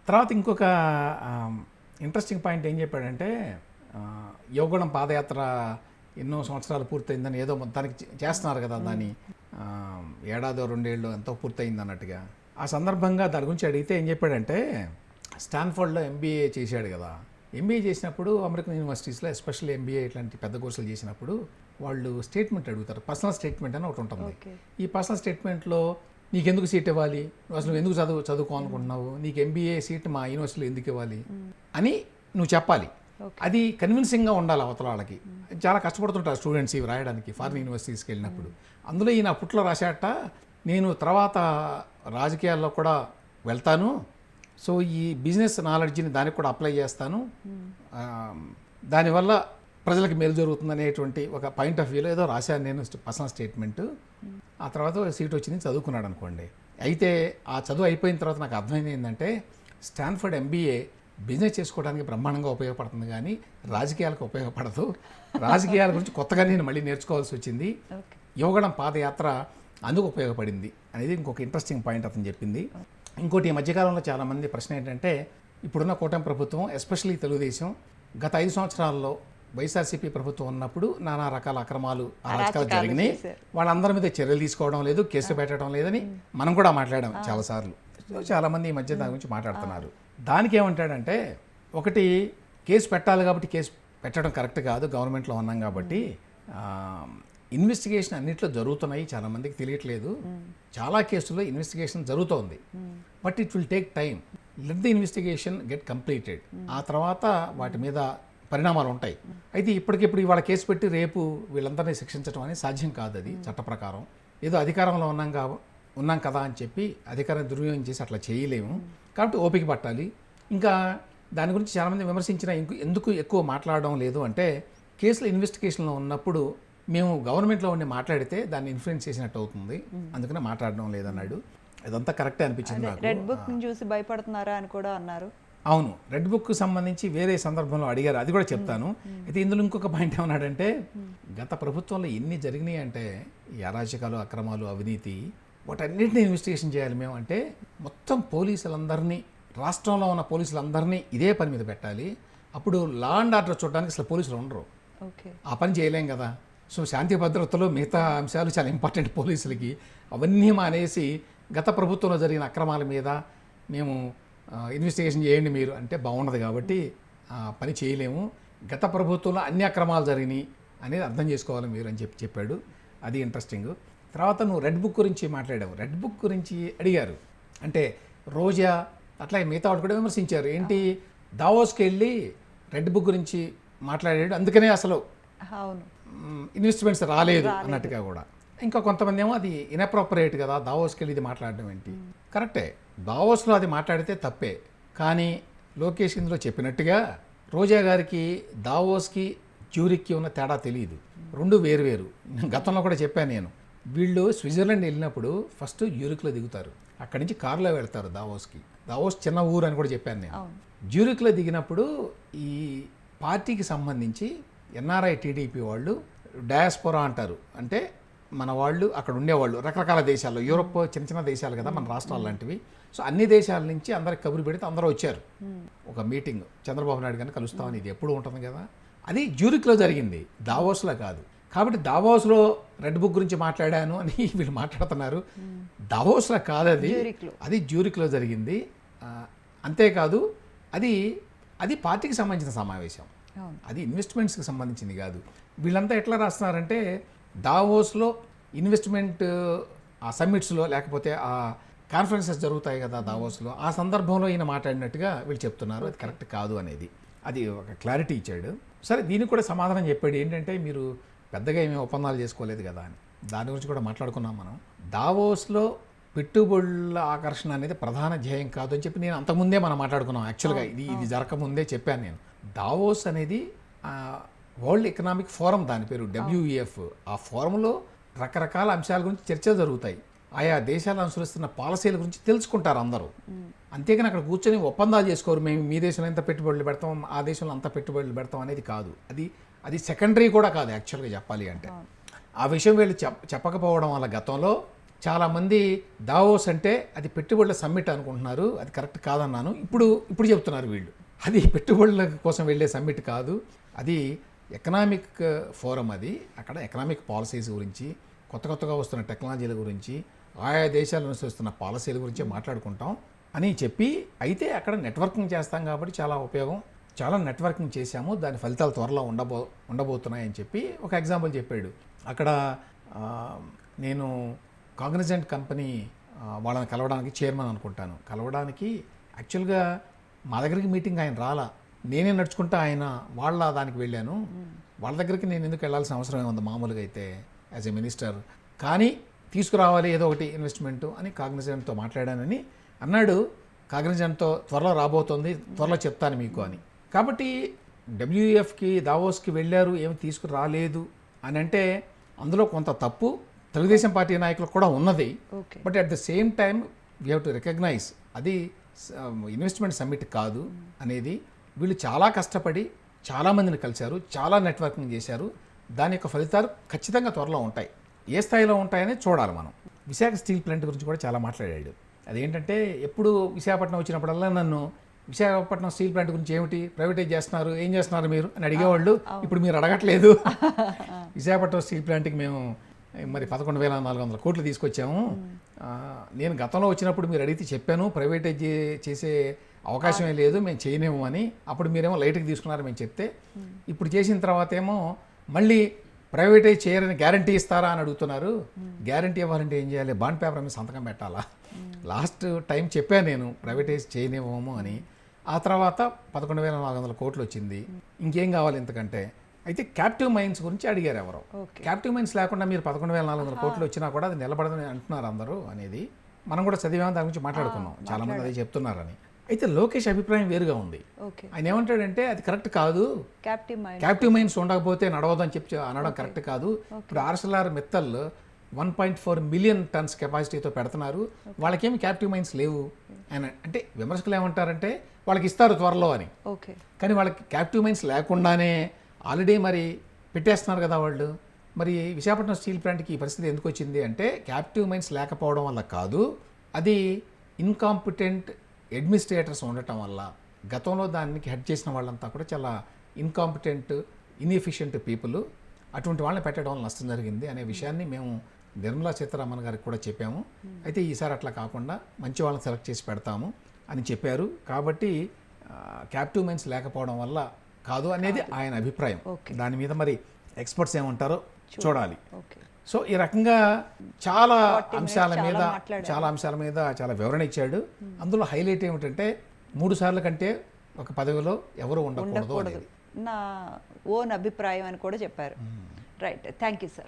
తర్వాత ఇంకొక interesting point ఏం చెప్పాడంటే ఆ, యోగగుణం పాదయాత్ర ఎన్నో సంవత్సరాలు పూర్తయిందని ఏదో మొత్తానికి చేస్తున్నారు కదా దాన్ని ఆ, ఏడాదో 2 ఏళ్ళు ఎంతో పూర్తయింది అన్నట్టుగా. ఆ సందర్భంగా దాని గురించి అడిగితే ఏం చెప్పాడంటే స్టాన్ఫోర్డ్లో ఎంబీఏ చేశాడు కదా. ఎంబీఏ చేసినప్పుడు అమెరికన్ యూనివర్సిటీస్లో ఎస్పెషల్లీ ఎంబీఏ ఇట్లాంటి పెద్ద కోర్సులు చేసినప్పుడు వాళ్ళు స్టేట్మెంట్ అడుగుతారు. పర్సనల్ స్టేట్మెంట్ అని ఒకటి ఉంటుంది. ఈ పర్సనల్ స్టేట్మెంట్లో నీకెందుకు సీట్ ఇవ్వాలి, నువ్వు అసలు ఎందుకు చదువుకోవాలనుకుంటున్నావు, నీకు ఎంబీఏ సీట్ మా యూనివర్సిటీలో ఎందుకు ఇవ్వాలి అని నువ్వు చెప్పాలి. అది కన్విన్సింగ్గా ఉండాలి అవతల వాళ్ళకి. చాలా కష్టపడుతుంటారు స్టూడెంట్స్ ఇవి రాయడానికి ఫారిన్ యూనివర్సిటీస్కి వెళ్ళినప్పుడు. అందులో ఈయన అప్పట్లో రాశాట, నేను తర్వాత రాజకీయాల్లో కూడా వెళ్తాను, సో ఈ బిజినెస్ నాలెడ్జ్ని దానికి కూడా అప్లై చేస్తాను, దానివల్ల ప్రజలకు మేలు జరుగుతుంది అనేటువంటి ఒక పాయింట్ ఆఫ్ వ్యూలో ఏదో రాశాను నేను పర్సనల్ స్టేట్మెంట్. ఆ తర్వాత సీట్ వచ్చింది, చదువుకున్నాడు అనుకోండి. అయితే ఆ చదువు అయిపోయిన తర్వాత నాకు అర్థమైంది ఏంటంటే స్టాన్ఫర్డ్ ఎంబీఏ బిజినెస్ చేసుకోవడానికి బ్రహ్మాండంగా ఉపయోగపడుతుంది కానీ రాజకీయాలకు ఉపయోగపడదు. రాజకీయాల గురించి కొత్తగా నేను మళ్ళీ నేర్చుకోవాల్సి వచ్చింది. యోగడం పాదయాత్ర అందుకు ఉపయోగపడింది అనేది ఇంకొక ఇంట్రెస్టింగ్ పాయింట్ అతను చెప్పింది. ఇంకోటి ఈ మధ్యకాలంలో చాలామంది ప్రశ్న ఏంటంటే ఇప్పుడున్న కూటమి ప్రభుత్వం ఎస్పెషల్లీ తెలుగుదేశం గత 5 సంవత్సరాల్లో వైఎస్ఆర్సీపీ ప్రభుత్వం ఉన్నప్పుడు నానా రకాల అక్రమాలు అరాచకాలు జరిగినాయి, వాళ్ళందరి మీద చర్యలు తీసుకోవడం లేదు, కేసులు పెట్టడం లేదని మనం కూడా మాట్లాడాం చాలాసార్లు. చాలామంది ఈ మధ్య దాని గురించి మాట్లాడుతున్నారు. దానికి ఏమంటాడంటే ఒకటి కేసు పెట్టాలి కాబట్టి కేసు పెట్టడం కరెక్ట్ కాదు, గవర్నమెంట్లో ఉన్నాం కాబట్టి. ఇన్వెస్టిగేషన్ అన్నింటిలో జరుగుతున్నాయి, చాలామందికి తెలియట్లేదు. చాలా కేసుల్లో ఇన్వెస్టిగేషన్ జరుగుతోంది, but it will take time. Let the investigation get completed. ఆ తర్వాత వాటి మీద పరిణామాలు ఉంటాయి. అయితే ఇప్పటికిప్పుడు ఇవాళ కేసు పెట్టి రేపు వీళ్ళందరినీ శిక్షించడం అనేది సాధ్యం కాదు. అది చట్ట ప్రకారం ఏదో అధికారంలో ఉన్నాం కదా అని చెప్పి అధికారాన్ని దుర్వినియోగం చేసి అట్లా చేయలేము. కాబట్టి ఓపిక పట్టాలి. ఇంకా దాని గురించి చాలామంది విమర్శించిన ఎందుకు ఎక్కువ మాట్లాడడం లేదు అంటే కేసుల ఇన్వెస్టిగేషన్లో ఉన్నప్పుడు మేము గవర్నమెంట్లో ఉండి మాట్లాడితే దాన్ని ఇన్ఫ్లుయెన్స్ చేసినట్టు అవుతుంది, అందుకనే మాట్లాడడం లేదన్నాడు. ఇదంతా కరెక్టే అనిపించింది నాకు. రెడ్ బుక్ చూసి భయపడుతున్నారా అని కూడా అన్నారు. అవును, రెడ్ బుక్ సంబంధించి వేరే సందర్భంలో అడిగారు, అది కూడా చెప్తాను. అయితే ఇందులో ఇంకొక పాయింట్ ఏమన్నాడంటే గత ప్రభుత్వంలో ఎన్ని జరిగినాయి అంటే ఈ అరాచకాలు, అక్రమాలు, అవినీతి, వాటన్నిటిని ఇన్వెస్టిగేషన్ చేయాలి మేము అంటే మొత్తం పోలీసులందరినీ, రాష్ట్రంలో ఉన్న పోలీసులందరినీ ఇదే పని మీద పెట్టాలి. అప్పుడు లా అండ్ ఆర్డర్ చూడడానికి అసలు పోలీసులు ఉండరు, ఆ పని చేయలేం కదా. సో శాంతి భద్రతలు మిగతా అంశాలు చాలా ఇంపార్టెంట్ పోలీసులకి. అవన్నీ మానేసి గత ప్రభుత్వంలో జరిగిన అక్రమాల మీద మేము ఇన్వెస్టిగేషన్ చేయండి మీరు అంటే బాగుండదు, కాబట్టి పని చేయలేము. గత ప్రభుత్వంలో అన్ని అక్రమాలు జరిగినాయి అనేది అర్థం చేసుకోవాలి మీరు అని చెప్పాడు. అది ఇంట్రెస్టింగ్. తర్వాత నువ్వు రెడ్ బుక్ గురించి మాట్లాడావు. రెడ్ బుక్ గురించి అడిగారు అంటే రోజా అట్లా మిగతా వాడు కూడా విమర్శించారు. ఏంటి దావోస్కి వెళ్ళి రెడ్ బుక్ గురించి మాట్లాడాడు, అందుకనే అసలు ఇన్వెస్ట్మెంట్స్ రాలేదు అన్నట్టుగా కూడా. ఇంకా కొంతమంది ఏమో అది ఇన్అప్రోపరియేట్ కదా, దావోస్కి వెళ్ళి ఇది మాట్లాడడం ఏంటి. కరెక్టే, దావోస్లో అది మాట్లాడితే తప్పే. కానీ లోకేష్ ఇందులో చెప్పినట్టుగా రోజా గారికి దావోస్కి జ్యూరిక్కి ఉన్న తేడా తెలియదు, రెండు వేరువేరు. గతంలో కూడా చెప్పాను నేను, వీళ్ళు స్విట్జర్లాండ్ వెళ్ళినప్పుడు ఫస్ట్ జ్యూరిక్లో దిగుతారు, అక్కడి నుంచి కారులో వెళ్తారు దావోస్కి. దావోస్ చిన్న ఊరు అని కూడా చెప్పాను నేను. జ్యూరిక్లో దిగినప్పుడు ఈ పార్టీకి సంబంధించి ఎన్ఆర్ఐ టీడీపీ వాళ్ళు డయాస్పోరా అంటారు, అంటే మన వాళ్ళు అక్కడ ఉండేవాళ్ళు రకరకాల దేశాల్లో, యూరోప్ చిన్న చిన్న దేశాలు కదా మన రాష్ట్రాలు లాంటివి. సో అన్ని దేశాల నుంచి అందరికి కబురు పెడితే అందరూ వచ్చారు. ఒక మీటింగ్ చంద్రబాబు నాయుడు గారిని కలుస్తామని, ఇది ఎప్పుడు ఉంటుంది కదా. అది జ్యూరిక్లో జరిగింది, దావోస్లో కాదు. కాబట్టి దావోస్లో రెడ్ బుక్ గురించి మాట్లాడాను అని వీళ్ళు మాట్లాడుతున్నారు. దావోస్లో కాదు, అది జ్యూరిక్లో జరిగింది. అంతేకాదు అది పార్టీకి సంబంధించిన సమావేశం, అది ఇన్వెస్ట్మెంట్స్కి సంబంధించింది కాదు. వీళ్ళంతా ఎట్లా రాస్తున్నారంటే దావోస్లో ఇన్వెస్ట్మెంట్ ఆ సమ్మిట్స్లో లేకపోతే ఆ కాన్ఫరెన్సెస్ జరుగుతాయి కదా దావోస్లో, ఆ సందర్భంలో ఈయన మాట్లాడినట్టుగా వీళ్ళు చెప్తున్నారు. అది కరెక్ట్ కాదు అనేది, అది ఒక క్లారిటీ ఇచ్చాడు. సరే, దీనికి కూడా సమాధానం చెప్పాడు. ఏంటంటే మీరు పెద్దగా ఏమీ ఒప్పందాలు చేసుకోలేదు కదా అని. దాని గురించి కూడా మాట్లాడుకున్నాం మనం. దావోస్లో పెట్టుబడుల ఆకర్షణ అనేది ప్రధాన ధ్యేయం కాదు అని చెప్పి నేను అంతకుముందే మనం మాట్లాడుకున్నాం. యాక్చువల్గా ఇది జరగకముందే చెప్పాను నేను. దావోస్ అనేది వరల్డ్ ఎకనామిక్ ఫోరం, దాని పేరు WEF. ఆ ఫోరంలో రకరకాల అంశాల గురించి చర్చలు జరుగుతాయి. ఆయా దేశాలు అనుసరిస్తున్న పాలసీల గురించి తెలుసుకుంటారు అందరూ. అంతేగాని అక్కడ కూర్చొని ఒప్పందాలు చేసుకోరు, మేము మీ దేశంలో ఎంత పెట్టుబడులు పెడతాం, ఆ దేశంలో అంత పెట్టుబడులు పెడతాం అనేది కాదు. అది సెకండరీ కూడా కాదు యాక్చువల్గా చెప్పాలి అంటే. ఆ విషయం వీళ్ళు చెప్పకపోవడం వల్ల గతంలో చాలామంది దావోస్ అంటే అది పెట్టుబడుల సమ్మిట్ అనుకుంటున్నారు, అది కరెక్ట్ కాదన్నాను. ఇప్పుడు చెప్తున్నారు వీళ్ళు అది పెట్టుబడుల కోసం వెళ్ళే సమ్మిట్ కాదు, అది ఎకనామిక్ ఫోరం. అది అక్కడ ఎకనామిక్ పాలసీస్ గురించి, కొత్తగా వస్తున్న టెక్నాలజీల గురించి, ఆయా దేశాల నుంచి వస్తున్న పాలసీల గురించి మాట్లాడుకుంటాం అని చెప్పి, అయితే అక్కడ నెట్వర్కింగ్ చేస్తాం కాబట్టి చాలా ఉపయోగం, చాలా నెట్వర్కింగ్ చేశాము, దాని ఫలితాలు త్వరలో ఉండబోతున్నాయని చెప్పి ఒక ఎగ్జాంపుల్ చెప్పాడు. అక్కడ నేను కాగ్నిజెంట్ కంపెనీ వాళ్ళని కలవడానికి చైర్మన్ అనుకుంటాను, కలవడానికి యాక్చువల్గా మా దగ్గరికి మీటింగ్ ఆయన రాలా, నేనే నడుచుకుంటా వాళ్ళ దానికి వెళ్ళాను. వాళ్ళ దగ్గరికి నేను ఎందుకు వెళ్ళాల్సిన అవసరం ఏముంది మామూలుగా అయితే యాజ్ ఎ మినిస్టర్, కానీ తీసుకురావాలి ఏదో ఒకటి ఇన్వెస్ట్మెంట్ అని కాగ్నిజెంట్తో మాట్లాడానని అన్నాడు. కాగ్నిజెంట్తో త్వరలో రాబోతోంది, త్వరలో చెప్తాను మీకు అని. కాబట్టి డబ్ల్యూఎఫ్కి దావోస్కి వెళ్ళారు, ఏమి తీసుకురాలేదు అని అంటే అందులో కొంత తప్పు తెలుగుదేశం పార్టీ నాయకులకు కూడా ఉన్నది. But at the same time we have to recognise అది ఇన్వెస్ట్మెంట్ సమ్మిట్ కాదు అనేది. వీళ్ళు చాలా కష్టపడి చాలామందిని కలిశారు, చాలా నెట్వర్కింగ్ చేశారు, దాని యొక్క ఫలితాలు ఖచ్చితంగా త్వరలో ఉంటాయి. ఏ స్థాయిలో ఉంటాయని చూడాలి మనం. విశాఖ స్టీల్ ప్లాంట్ గురించి కూడా చాలా మాట్లాడాడు. అదేంటంటే ఎప్పుడు విశాఖపట్నం వచ్చినప్పుడల్లా నన్ను విశాఖపట్నం స్టీల్ ప్లాంట్ గురించి ఏమిటి ప్రైవేటైజ్ చేస్తున్నారు, ఏం చేస్తున్నారు మీరు అని అడిగేవాళ్ళు. ఇప్పుడు మీరు అడగట్లేదు. విశాఖపట్నం స్టీల్ ప్లాంట్కి మేము మరి 11,400 కోట్లు తీసుకొచ్చాము. నేను గతంలో వచ్చినప్పుడు మీరు అడిగితే చెప్పాను ప్రైవేటైజ్ చేసే అవకాశమే లేదు, మేము చేయలేము అని. అప్పుడు మీరేమో లైట్కి తీసుకున్నారు మేము చెప్తే, ఇప్పుడు చేసిన తర్వాత ఏమో మళ్ళీ ప్రైవేటైజ్ చేయరని గ్యారంటీ ఇస్తారా అని అడుగుతున్నారు. గ్యారంటీ ఇవ్వాలంటే ఏం చేయాలి, బాండ్ పేపర్ మీద సంతకం పెట్టాలా? లాస్ట్ టైం చెప్పాను నేను ప్రైవేటైజ్ చేయనివ్వము అని. ఆ తర్వాత 11,400 కోట్లు వచ్చింది. ఇంకేం కావాలి ఇంతకంటే? అయితే క్యాప్టివ్ మైన్స్ గురించి అడిగారు ఎవరో. క్యాప్టివ్ మైన్స్ లేకుండా మీరు 11,400 కోట్లు వచ్చినా కూడా అది నిలబడదని అంటున్నారు అందరూ అనేది మనం కూడా చదివాము, దాని గురించి మాట్లాడుకున్నాం, చాలా మంది అదే చెప్తున్నారని. అయితే లోకేష్ అభిప్రాయం వేరుగా ఉంది. ఆయన ఏమంటాడంటే అది కరెక్ట్ కాదు, క్యాప్టివ్ మైన్స్ ఉండకపోతే నడవదు అని చెప్పి అనడం కరెక్ట్ కాదు. ఇప్పుడు ఆర్సెల్ఆర్ మిత్తల్ 1.4 మిలియన్ టన్స్ కెపాసిటీతో పెడుతున్నారు, వాళ్ళకేమి క్యాప్టివ్ మైన్స్ లేవు అని అంటే విమర్శకులు ఏమంటారంటే వాళ్ళకి ఇస్తారు త్వరలో అని. కానీ వాళ్ళకి క్యాప్టివ్ మైన్స్ లేకుండానే ఆల్రెడీ మరి పెట్టేస్తున్నారు కదా వాళ్ళు. మరి విశాఖపట్నం స్టీల్ ప్లాంట్కి ఈ పరిస్థితి ఎందుకు వచ్చింది అంటే క్యాప్టివ్ మైన్స్ లేకపోవడం వల్ల కాదు, అది ఇన్కాంపిటెంట్ అడ్మినిస్ట్రేటర్స్ ఉండటం వల్ల. గతంలో దానికి హెడ్ చేసిన వాళ్ళంతా కూడా చాలా ఇన్కాంపిటెంట్ ఇన్ఎఫిషియెంట్ పీపుల్, అటువంటి వాళ్ళని పెట్టడం వల్ల నష్టం జరిగింది అనే విషయాన్ని మేము నిర్మలా సీతారామన్ గారికి కూడా చెప్పాము. అయితే ఈసారి అట్లా కాకుండా మంచి వాళ్ళని సెలెక్ట్ చేసి పెడతాము అని చెప్పారు. కాబట్టి క్యాప్టివ్ మైన్స్ లేకపోవడం వల్ల కాదు అనేది ఆయన అభిప్రాయం. దాని మీద మరి ఎక్స్పర్ట్స్ ఏమంటారో చూడాలి. సో ఈ రకంగా చాలా అంశాల మీద చాలా వివరణ ఇచ్చాడు. అందులో హైలైట్ ఏమిటంటే 3 సార్లు కంటే ఒక పదవిలో ఎవరు ఉండకూడదు, నా ఓన్ అభిప్రాయం అని కూడా చెప్పారు. Right, thank you sir.